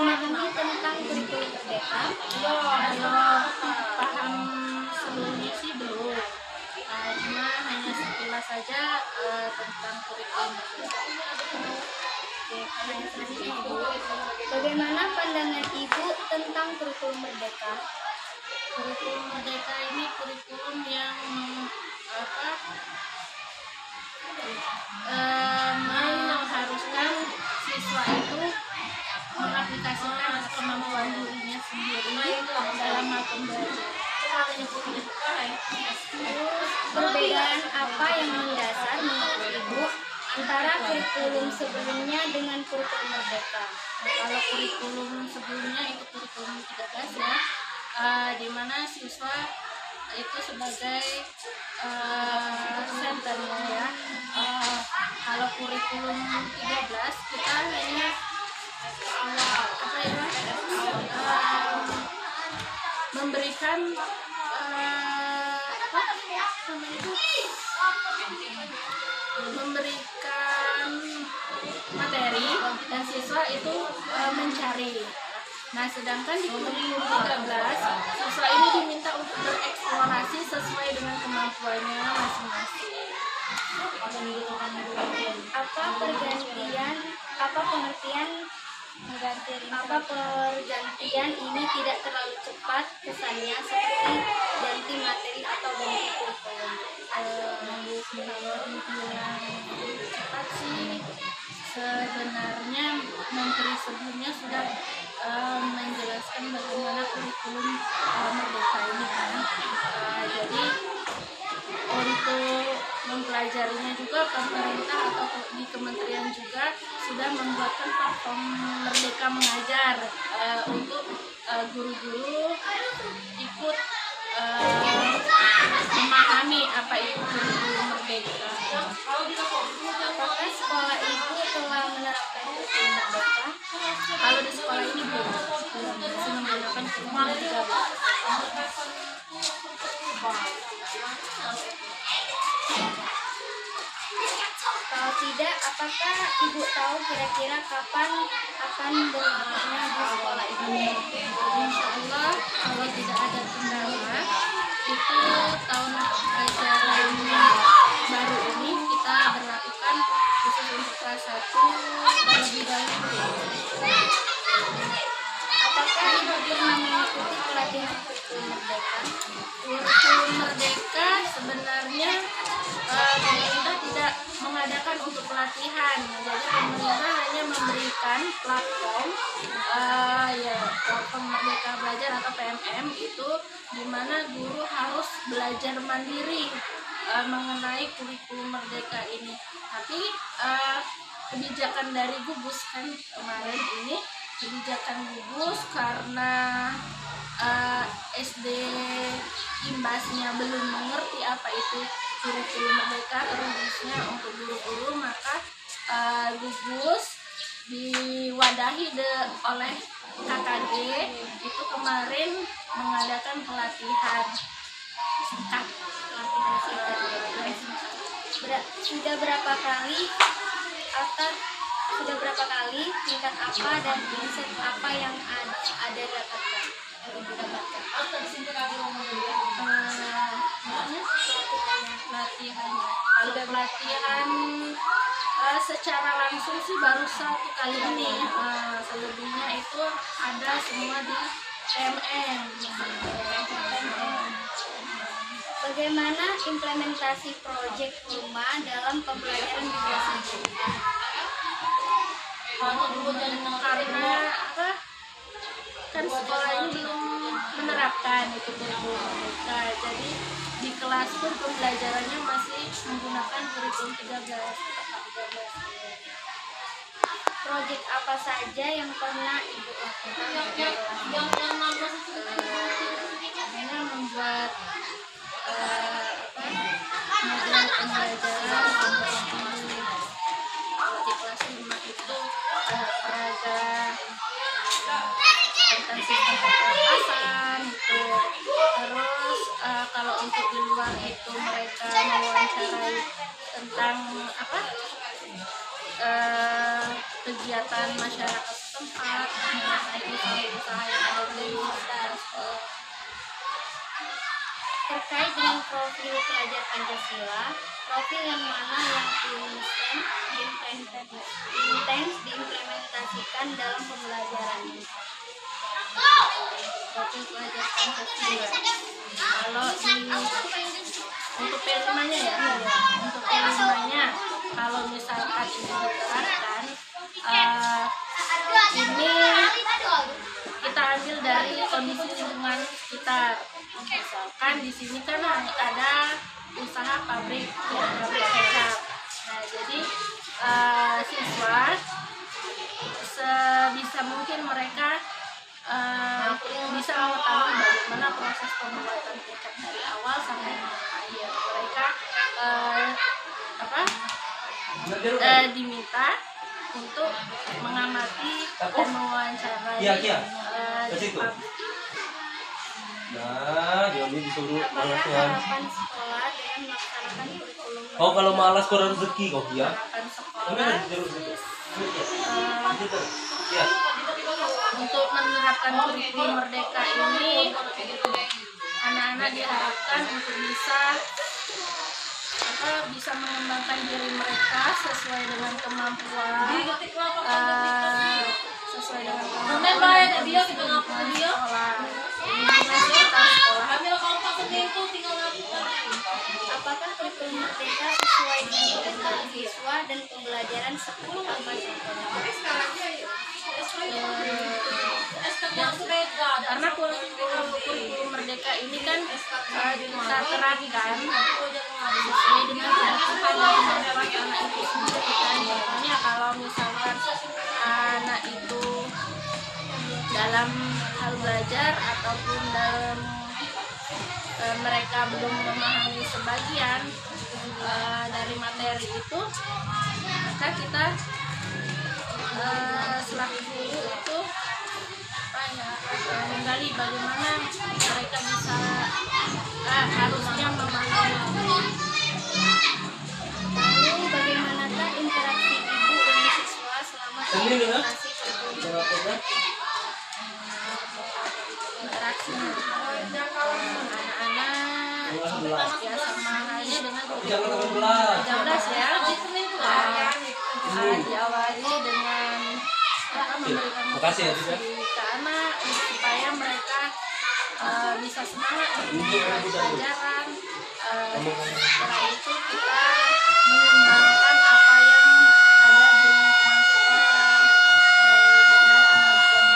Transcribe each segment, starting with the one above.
memahami tentang kurikulum merdeka? Kalau paham seluruhnya sih belum. Cuma hanya sekilas saja tentang kurikulum merdeka. Oke, pertanyaan selanjutnya Ibu. Bagaimana pandangan Ibu tentang kurikulum merdeka? Kurikulum merdeka ini kurikulum yang mengharuskan siswa itu mengaplikasikan kemampuan dirinya sendiri dalam melakukan belajar. Perbedaan apa yang mendasar menurut Ibu antara kurikulum sebelumnya dengan kurikulum merdeka? Kalau kurikulum sebelumnya itu kurikulum 13 ya, di mana siswa itu sebagai senternya ya. Kalau kurikulum 13 kita hanya memberikan memberikan materi dan siswa itu mencari. Nah, sedangkan di kurikulum 13 siswa ini diminta untuk bereksplorasi sesuai dengan kemampuannya masing-masing. Apa pergantian ini tidak terlalu cepat kesannya seperti ganti materi atau ganti kurikulum? Cepat sih, sebenarnya menteri sebelumnya sudah menjelaskan bagaimana kurikulum merdeka ini kan. Jadi untuk mempelajarinya juga pemerintah atau di kementerian juga sudah membuatkan platform Merdeka Mengajar untuk guru-guru ikut memahami apa itu kurikulum merdeka. Apakah sekolah Ibu telah menerapkan kurikulum merdeka? Kalau di sekolah ini belum masih menggunakan kurikulum 13. Kalau tidak, apakah Ibu tahu kira-kira kapan akan berlakunya di sekolah Ibu? Insya Allah kalau tidak ada kendala itu tahun ajaran baru ini kita berlakukan khusus untuk kelas 1 terlebih dahulu. Apakah Ibu pernah mengikuti pelatihan kurikulum merdeka? Kurikulum merdeka sebenarnya pemerintah tidak mengadakan untuk pelatihan, jadi pemerintah hanya memberikan platform platform Merdeka Belajar atau PMM itu di mana guru harus belajar mandiri mengenai kurikulum merdeka ini. Tapi kebijakan dari Gugus kan kemarin ini kebijakan Gugus karena SD imbasnya belum mengerti apa itu kurikulum merdeka, khususnya untuk guru-guru, maka Gugus diwadahi oleh KKG itu kemarin mengadakan pelatihan singkat. Sudah berapa kali tingkat apa dan inset apa yang ada dapatkan? Pelatihan secara langsung sih baru 1 kali ini. Selebihnya itu ada semua di PMN. Bagaimana implementasi proyek rumah dalam pembelajaran di kelas Ibu? Karena kan sekolah ini belum menerapkan itu kurikulum merdeka, jadi di kelas pun pembelajarannya masih menggunakan kurikulum 13. Proyek apa saja yang pernah Ibu lakukan? Karena membuat model pembelajaran di kelas 5 itu ada peraga tentang sistem pernapasan itu. Terus kalau untuk di luar itu mereka mewawancarai tentang kegiatan masyarakat setempat, mengenai usaha-usaha yang ada di sekitar sekolah. Terkait dengan profil pelajar Pancasila, profil yang mana yang intens diimplementasikan dalam pembelajaran? Profil pelajar Pancasila. Kalau untuk P5-nya ya, untuk P5-nya, kalau misalkan ini diterapkan, ini kita ambil dari kondisi lingkungan kita. Misalkan di sini kan ada usaha pabrik kecap. Nah, jadi siswa sebisa mungkin mereka bisa mengetahui bagaimana proses pembuatan kecap dari awal sampai akhir. Mereka diminta untuk mengamati dan mewawancarai di pabrik. Nah, jadi disuruh Apakah Tuhan. harapan sekolah dengan melaksanakan kurikulum Oh, kalau malas kurang rezeki kok ya. Harapan sekolah Ya. untuk menerapkan kurikulum merdeka ini, anak-anak diharapkan untuk bisa mengembangkan diri mereka sesuai dengan kemampuan, sesuai dengan kemampuan dan kondisi lingkungan sekolah. Apakah kurikulum merdeka sesuai dengan kebutuhan siswa dan pembelajaran seperti apa contohnya? Karena kurikulum merdeka ini kan kita terapkan sesuai dengan kebutuhan dan kemampuan anak itu sendiri kan. Contohnya kalau misalkan anak itu dalam hal belajar ataupun dalam mereka belum memahami sebagian dari materi itu, maka kita selaku guru itu menggali bagaimana mereka bisa harusnya memahami. Lalu bagaimanakah interaksi ibu dengan siswa selama implementasi kurikulum? Interaksinya anak-anak ya sama halnya dengan kurikulum 13 ya. Diawali dengan memberikan motivasi ke anak supaya mereka bisa semangat untuk pelajaran. Setelah itu kita mengembangkan apa yang ada di lingkungan sekolah dengan kemampuan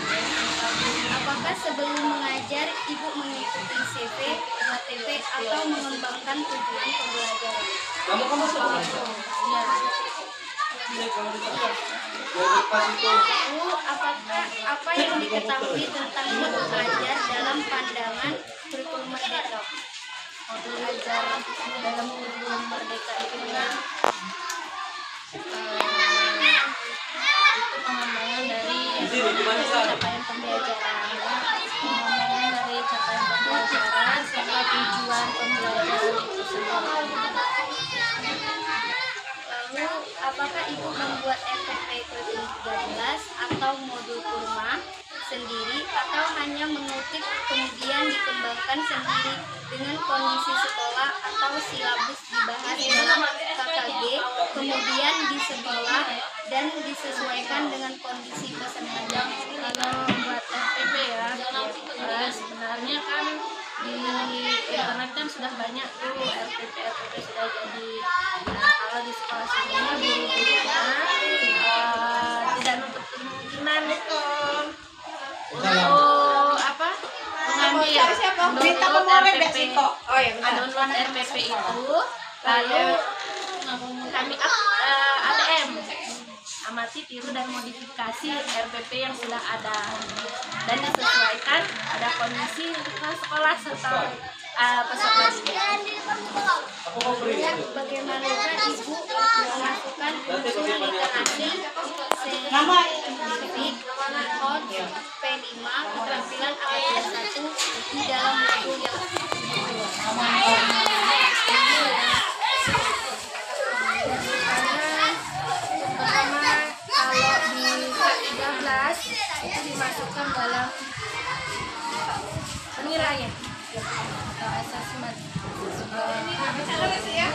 mereka. Apakah sebelum mengajar ibu mengikuti CV, HTP atau mengembangkan tujuan pembelajaran? Kamu sekolah. Ya. Lalu apa yang diketahui tentang modul belajar dalam pandangan kurikulum merdeka? Modul belajar dalam kurikulum merdeka itu kan itu pengembangan dari capaian pembelajaran, serta tujuan pembelajaran itu sendiri. Lalu apakah ibu membuat RPP kurikulum 13 atau modul kurma sendiri atau hanya mengutip kemudian dikembangkan sendiri dengan kondisi sekolah atau silabus dibahas dalam KKG kemudian di sekolah dan disesuaikan dengan kondisi peserta? Kalau buat RPP ya, sebenarnya kan di internet kan sudah banyak tuh RPP sudah jadi. Kalau di sekolah sebelumnya guru-gurunya tidak menutup kemungkinan untuk mengambil download RPP itu, lalu kami ATM, amati, tiru dan modifikasi RPP yang sudah ada dan disesuaikan pada kondisi lingkungan sekolah serta peserta didik. Bagaimanakah ibu melakukan unsur literasi saintifik, metode P5, keterampilan alat 1 di dalam modul yang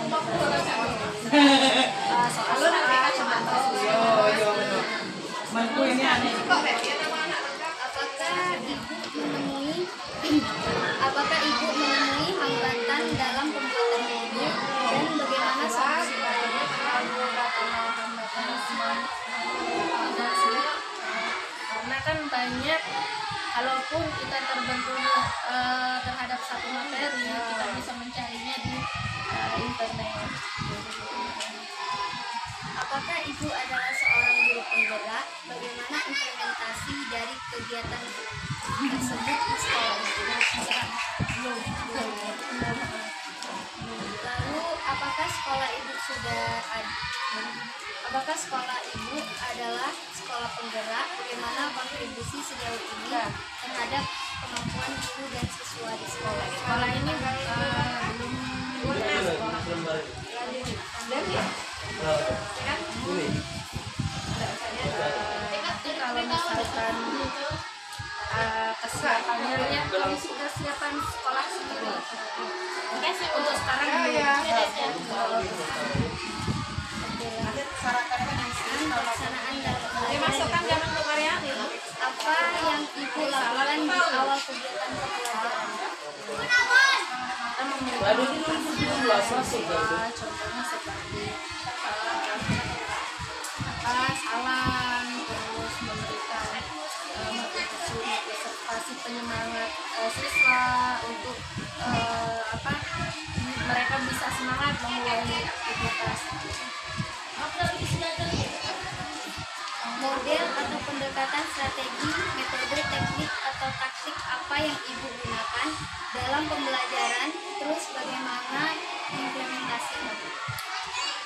membuat soal Mantu ini aneh. Apakah ibu menemui hambatan dalam pembuatan modul dan bagaimana solusinya? Karena kan banyak, kalaupun kita terbentur terhadap satu materi, kita bisa mencarinya di internet. Apakah ibu adalah seorang guru penggerak? Bagaimana implementasi dari kegiatan tersebut di sekolah ibu? Lalu, apakah sekolah ibu Apakah sekolah ibu adalah sekolah penggerak? Bagaimana kontribusi sejauh ini terhadap kemampuan guru dan siswa di sekolah? Sekolah ini tapi kalau misalkan kesiapannya, lihat kondisi kesiapan sekolah sendiri. Untuk sekarang Pelaksanaan dalam pembelajaran ibu. Apa yang ibu lakukan di awal kegiatan pembelajaran? kita memberikan contohnya seperti salam, terus memberikan motivasi penyemangat siswa untuk mereka bisa semangat memulai aktivitas. Model atau pendekatan strategi, metode, teknik atau taktik apa yang ibu gunakan dalam pembelajaran, terus bagaimana implementasinya?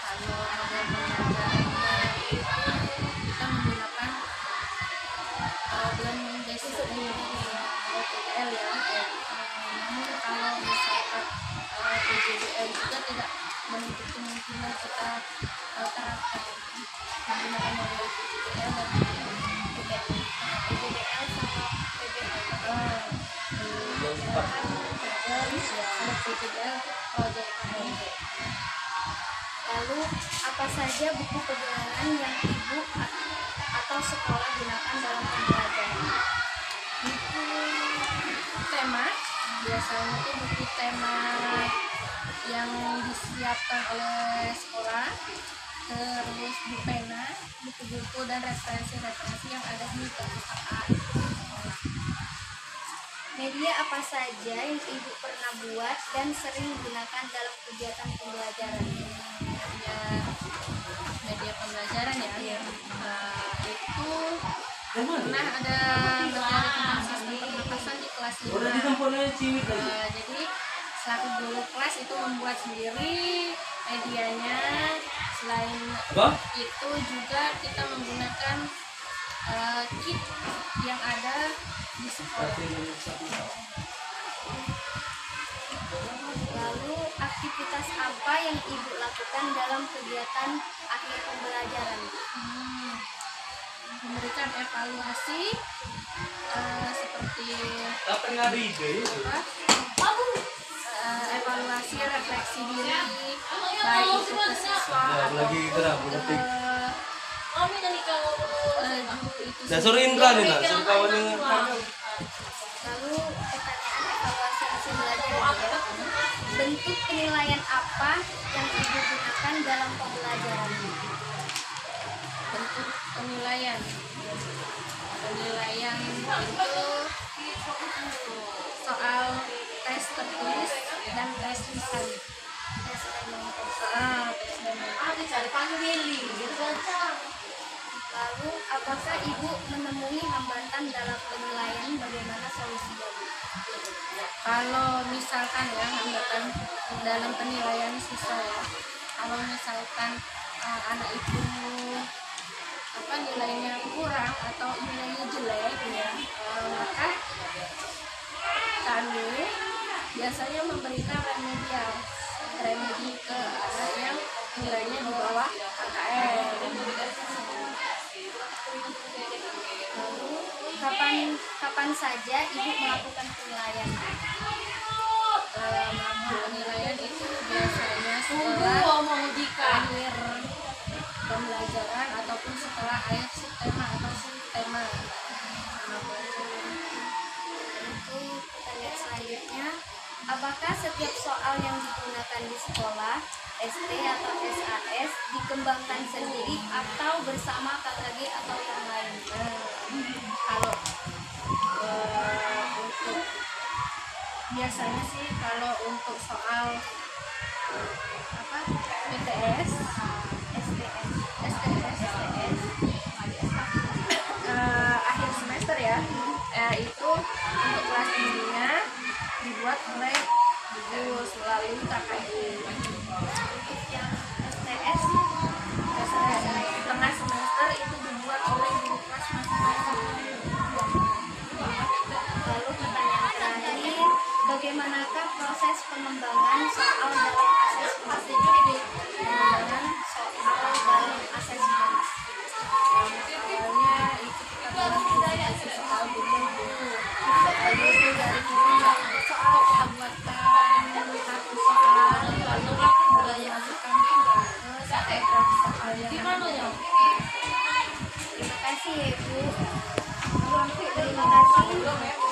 Kalau model pembelajarannya itu kita menggunakan learning based learning PBL ya. Namun kalau misalkan PJBL juga tidak menutup kemungkinan kita terapkan menggunakan model PJBL dan PJBL sama PBL. Ada PJBL project. Lalu, apa saja buku pegangan yang ibu atau sekolah gunakan dalam pembelajaran? Buku tema, biasanya itu buku tema yang disiapkan oleh sekolah, terus buku pena, buku-buku dan referensi-referensi yang ada di perpustakaan sekolah. Media apa saja yang ibu pernah buat dan sering gunakan dalam kegiatan pembelajaran? Media pembelajaran ya. Itu pernah ada materi tentang sistem pernapasan di kelas 5. Jadi selaku guru kelas itu membuat sendiri medianya. Selain itu juga kita menggunakan kit yang ada di sekolah. Lalu, aktivitas apa yang ibu lakukan dalam kegiatan akhir pembelajaran? Memberikan evaluasi seperti evaluasi refleksi diri, baik itu ke siswa atau guru itu Lalu, pertanyaan evaluasi hasil belajar ya. Bentuk penilaian apa yang ibu gunakan dalam pembelajaran? bentuk penilaian itu soal tes tertulis dan tes lisan. Lalu, apakah ibu menemui hambatan dalam penilaian? Bagaimana solusinya? Kalau misalkan ya hambatan dalam penilaian siswa ya, kalau misalkan anak itu nilainya kurang atau nilainya jelek ya, maka kami biasanya memberikan remedi ke anak yang nilainya di bawah KKM. Lalu, kapan saja ibu melakukan penilaian? penilaian itu biasanya setelah akhir pembelajaran ataupun setelah akhir subtema atau subtema. Untuk pertanyaan selanjutnya, apakah setiap soal yang digunakan di sekolah ST atau SAS dikembangkan sendiri atau bersama KKG atau yang lain? Kalau untuk biasanya sih kalau untuk soal PTS, STS, akhir semester ya, itu untuk kelas tingginya dibuat oleh gugus melalui KKG. Untuk yang STS, Tengah semester itu dibuat oleh guru kelas masing-masing. lalu pertanyaan terakhir, bagaimanakah proses pengembangan soal dalam asesmen? Pengembangan soal dalam asesmen. Awalnya itu kita melakukan soal dulu. Lalu dari itu soal kita buatkan satu soal, lalu mulai masukkan ke soal yang ada. Terima kasih ya Ibu. Terima kasih.